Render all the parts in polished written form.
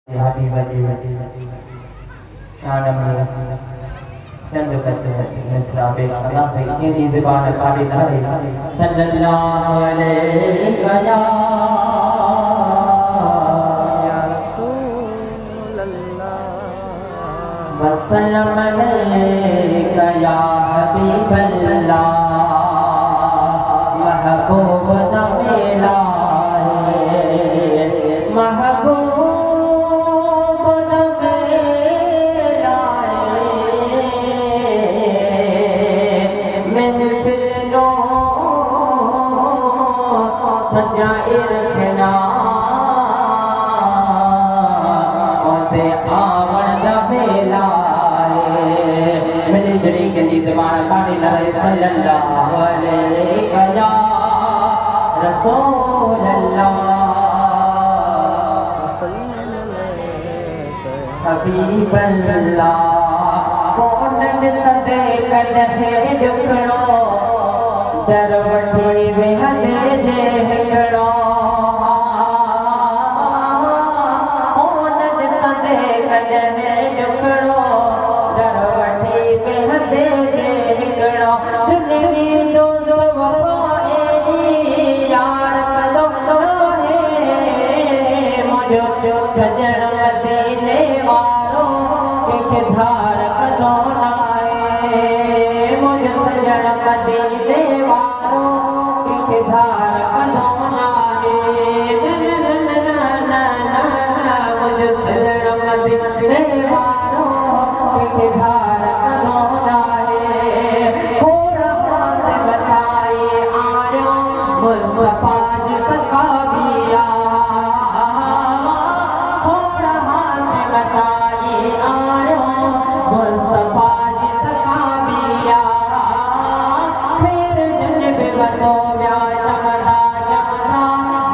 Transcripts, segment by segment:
शान में चंद कसरा पेश अदा से की ज़बान खाली न रहे सल्लल्लाहु अलैहि या रसूल अल्लाह वसल्लम अलैका या हबीब अल्लाह महबूब मेला महबूब सजाए रखना ओते आवण दा वेला मिली जुड़ी के दी ज़बान खाली न रहे सल्लल्लाहु अलैहि या रसूल अल्लाह हबीब अल्लाह कौन सदे कॾहिं ॾुकड़ो दर वठी वेहंदे जे हिकिड़ो कौन ॾिसंदे कॾहिं ॾुकड़ो दर वठी वेहंदे जे हिकिड़ो दिलि दोस्त वफ़ा एॾी यार कंदो आहे मुंहिंजो सजण मदीने वारो कंहिंखे धार कंदो न आहे मुंहिंजो सजण मदीने वारो कंहिंखे धार कंदो न आहे मुंहिंजो सजण मदीने वारो कंहिंखे धार कंदो न आहे खोड़ हाथ बताए आणियो मुस्तफ़ा जी सखाबिया खोड़ हाथ बताए आणियो मुस्तफ़ा जी सखाबिया बनो व्या चमदा चमदा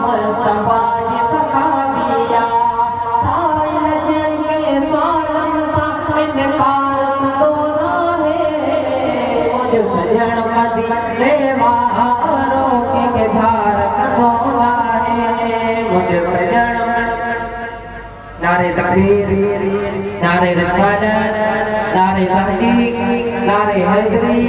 मुस्तफ़ा जी सखाबिया साइल जिनके सालम का इनकार कंदो न आहे मुंहिंजो सजण मदीने वारो कंहिंखे धार कंदो न आहे मुंहिंजो सजण नारे तकबीर नारे रिसालत नारे तहकीक नारे हैदरी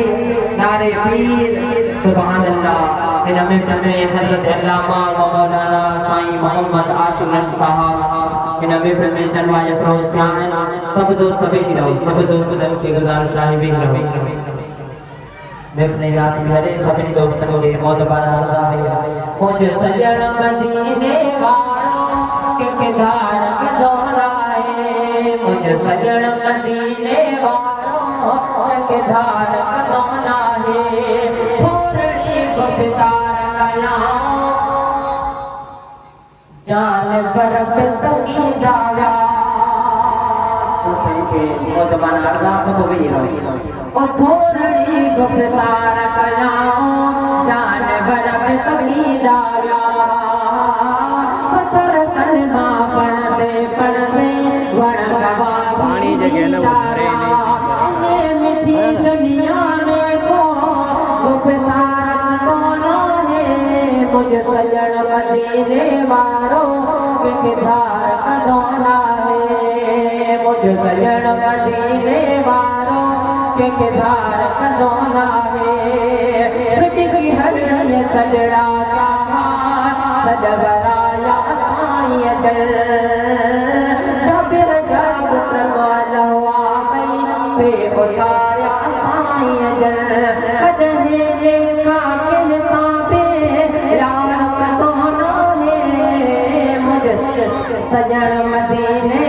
नारे पीर सुभान अल्लाह इन में जमे हजरत अल्लामा मौलाना साईं मोहम्मद आशिक साहब इन में फिल्म जलवा अफरोज ध्यान सब दोस्त भी रहो सब दोस्त से गुजारिश है भी रहो महफिल रात भरे सभी दोस्तों के मोतबर अर्ज़ा है मुझे सजण मदीने वारो के धार कंदो न आहे मुझे सजण मदीने वारो के धार कंदो न आहे गुफ्तार कया जान पर तकी दावा तो संखे मोतबान अर्ज़ा सब भी रही ओ थोड़ी गुफ्तार कया जान पर तकी दावा पत्थर कलमा पढ़ते पढ़ते वण गवा पानी जगह न उतारे ने मिठी दुनिया में को गुफ्तार मुझे सजण मदीने वारो कंहिंखे धार कंदो न आहे मुझे सजण मदीने वारो कंहिंखे धार कंदो न आहे सिटकी हरणीअ सॾड़ा क्या सॾवराया साईं जल जाबिर जा पुट मलवा भई से उथारिया साईं जल कॾहिं लेखा कंहिंसां यार कंदो न आहे मुझे सजण मदीने